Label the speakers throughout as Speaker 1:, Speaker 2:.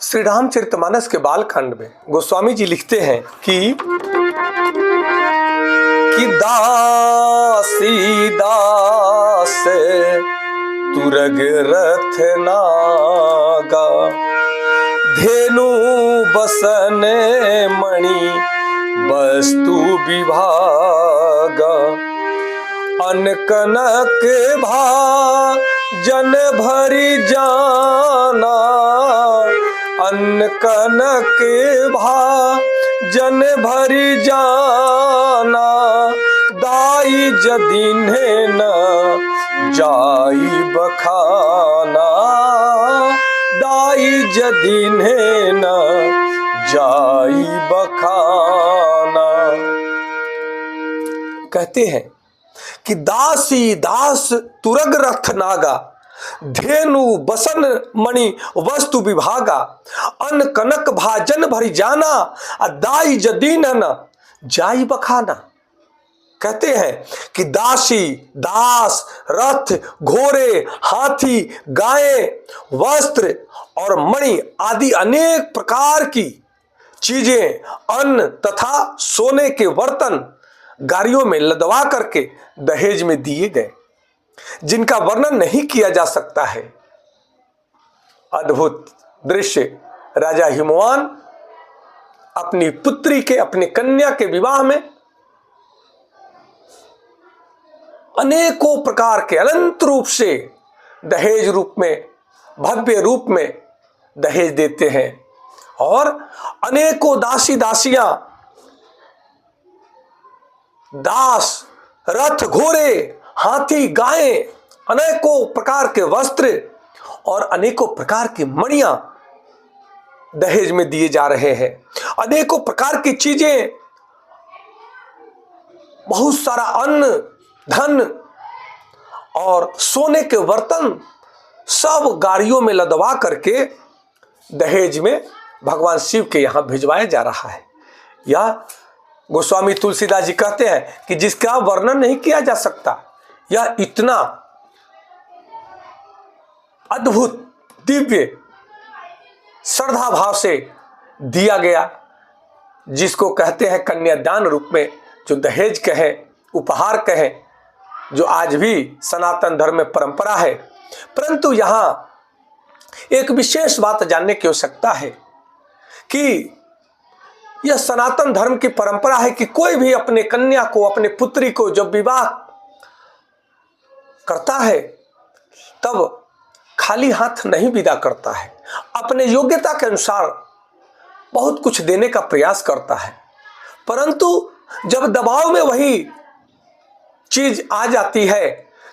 Speaker 1: श्री रामचरितमानस के बालकांड में गोस्वामी जी लिखते हैं कि दासी दास तुरग रथ नागा, धेनु बसन मणि वस्तु विभागा, अन कनक भा जन भरी जाना, अन्न कनक भा जन भरी जाना, दाई जदीन्हे न जाई बखाना, दाई जदीन्हे न जाई बखाना। कहते हैं कि दासी दास तुरग रथ नागा, धेनु बसन मणि वस्तु विभागा, अन्न कनक भाजन भरी जाना, दाई जदीन न जाई बखाना। कहते हैं कि दासी दास रथ घोड़े हाथी गायें वस्त्र और मणि आदि अनेक प्रकार की चीजें, अन्न तथा सोने के बर्तन गाड़ियों में लदवा करके दहेज में दिए गए, जिनका वर्णन नहीं किया जा सकता है। अद्भुत दृश्य। राजा हिमवान अपनी पुत्री के, अपनी कन्या के विवाह में अनेकों प्रकार के अनंत रूप से दहेज रूप में, भव्य रूप में दहेज देते हैं और अनेकों दासी दासियां, दास रथ घोड़े हाथी गायें, अनेकों प्रकार के वस्त्र और अनेकों प्रकार की मणियां दहेज में दिए जा रहे हैं। अनेकों प्रकार की चीजें, बहुत सारा अन्न धन और सोने के बर्तन सब गाड़ियों में लदवा करके दहेज में भगवान शिव के यहां भिजवाया जा रहा है। यह गोस्वामी तुलसीदास जी कहते हैं कि जिसका वर्णन नहीं किया जा सकता। यह इतना अद्भुत दिव्य श्रद्धा भाव से दिया गया, जिसको कहते हैं कन्यादान रूप में, जो दहेज कहें, उपहार कहें, जो आज भी सनातन धर्म में परंपरा है। परंतु यहां एक विशेष बात जानने की आवश्यकता है कि यह सनातन धर्म की परंपरा है कि कोई भी अपने कन्या को, अपने पुत्री को जब विवाह करता है तब खाली हाथ नहीं विदा करता है, अपने योग्यता के अनुसार बहुत कुछ देने का प्रयास करता है। परंतु जब दबाव में वही चीज आ जाती है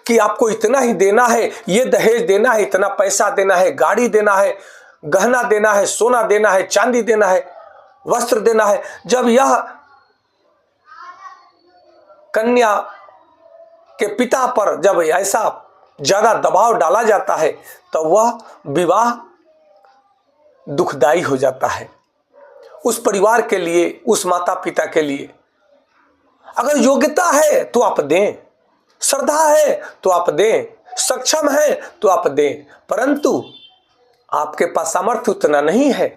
Speaker 1: कि आपको इतना ही देना है, ये दहेज देना है, इतना पैसा देना है, गाड़ी देना है, गहना देना है, सोना देना है, चांदी देना है, वस्त्र देना है, जब यह कन्या के पिता पर जब ऐसा ज्यादा दबाव डाला जाता है तो वह विवाह दुखदाई हो जाता है उस परिवार के लिए, उस माता पिता के लिए। अगर योग्यता है तो आप दें, श्रद्धा है तो आप दें, सक्षम है तो आप दें, परंतु आपके पास सामर्थ्य उतना नहीं है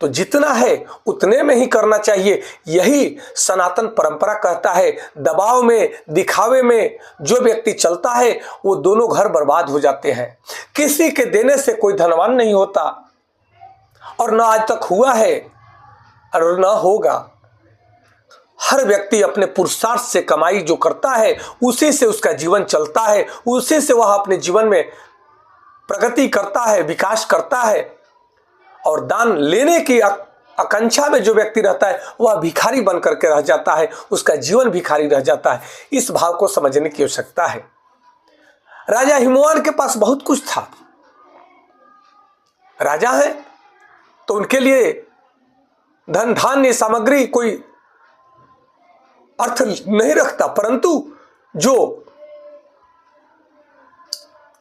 Speaker 1: तो जितना है उतने में ही करना चाहिए। यही सनातन परंपरा कहता है। दबाव में, दिखावे में जो व्यक्ति चलता है वो दोनों घर बर्बाद हो जाते हैं। किसी के देने से कोई धनवान नहीं होता और न आज तक हुआ है और न होगा। हर व्यक्ति अपने पुरुषार्थ से कमाई जो करता है उसी से उसका जीवन चलता है, उसी से वह अपने जीवन में प्रगति करता है, विकास करता है। और दान लेने की आकांक्षा में जो व्यक्ति रहता है वह भिखारी बन करके रह जाता है, उसका जीवन भिखारी रह जाता है। इस भाव को समझने की आवश्यकता है। राजा हिमवान के पास बहुत कुछ था। राजा है तो उनके लिए धन धान्य सामग्री कोई अर्थ नहीं रखता, परंतु जो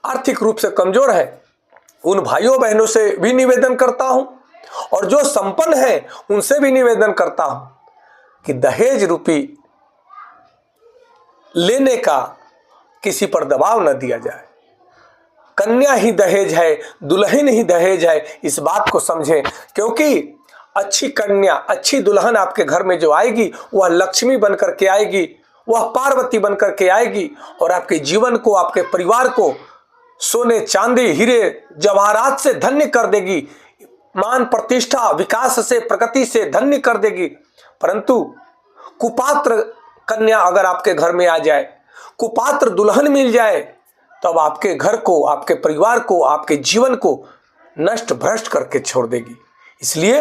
Speaker 1: आर्थिक रूप से कमजोर है उन भाइयों बहनों से भी निवेदन करता हूं और जो संपन्न है उनसे भी निवेदन करता हूं कि दहेज रूपी लेने का किसी पर दबाव न दिया जाए। कन्या ही दहेज है, दुल्हन ही दहेज है, इस बात को समझें। क्योंकि अच्छी कन्या, अच्छी दुल्हन आपके घर में जो आएगी वह लक्ष्मी बनकर के आएगी, वह पार्वती बनकर के आएगी और आपके जीवन को, आपके परिवार को सोने चांदी हीरे जवाहरात से धन्य कर देगी, मान प्रतिष्ठा विकास से प्रगति से धन्य कर देगी। परंतु कुपात्र कन्या अगर आपके घर में आ जाए, कुपात्र दुल्हन मिल जाए, तब आपके घर को, आपके परिवार को, आपके जीवन को नष्ट भ्रष्ट करके छोड़ देगी। इसलिए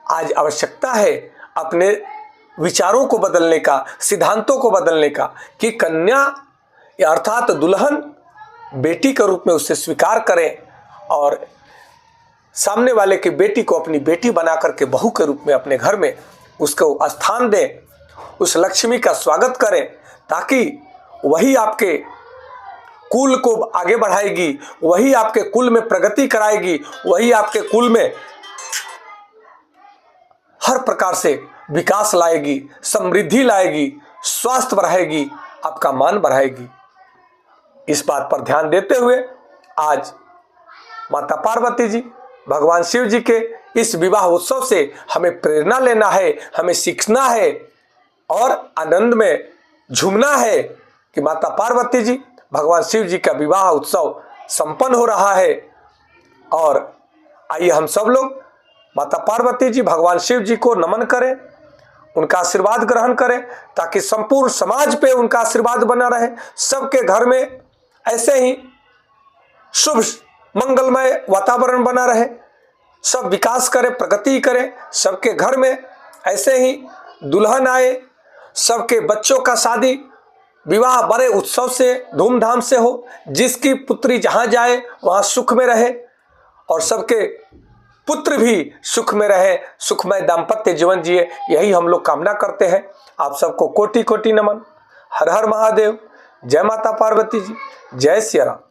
Speaker 1: आज आवश्यकता है अपने विचारों को बदलने का, सिद्धांतों को बदलने का, कि कन्या या अर्थात दुल्हन बेटी के रूप में उसे स्वीकार करें और सामने वाले की बेटी को अपनी बेटी बना करके बहू के रूप में अपने घर में उसको स्थान दें, उस लक्ष्मी का स्वागत करें, ताकि वही आपके कुल को आगे बढ़ाएगी, वही आपके कुल में प्रगति कराएगी, वही आपके कुल में हर प्रकार से विकास लाएगी, समृद्धि लाएगी, स्वास्थ्य बढ़ाएगी, आपका मान बढ़ाएगी। इस बात पर ध्यान देते हुए आज माता पार्वती जी, भगवान शिव जी के इस विवाह उत्सव से हमें प्रेरणा लेना है, हमें सीखना है और आनंद में झूमना है कि माता पार्वती जी, भगवान शिव जी का विवाह उत्सव संपन्न हो रहा है। और आइए हम सब लोग माता पार्वती जी, भगवान शिव जी को नमन करें, उनका आशीर्वाद ग्रहण करें, ताकि संपूर्ण समाज पे उनका आशीर्वाद बना रहे, सबके घर में ऐसे ही शुभ मंगलमय वातावरण बना रहे, सब विकास करें, प्रगति करें, सबके घर में ऐसे ही दुल्हन आए, सबके बच्चों का शादी विवाह बड़े उत्सव से धूमधाम से हो, जिसकी पुत्री जहाँ जाए वहाँ सुख में रहे और सबके पुत्र भी सुख में रहे, सुखमय दाम्पत्य जीवन जिए, यही हम लोग कामना करते हैं। आप सबको कोटि कोटि नमन। हर हर महादेव। जय माता पार्वती जी, जय सिया राम।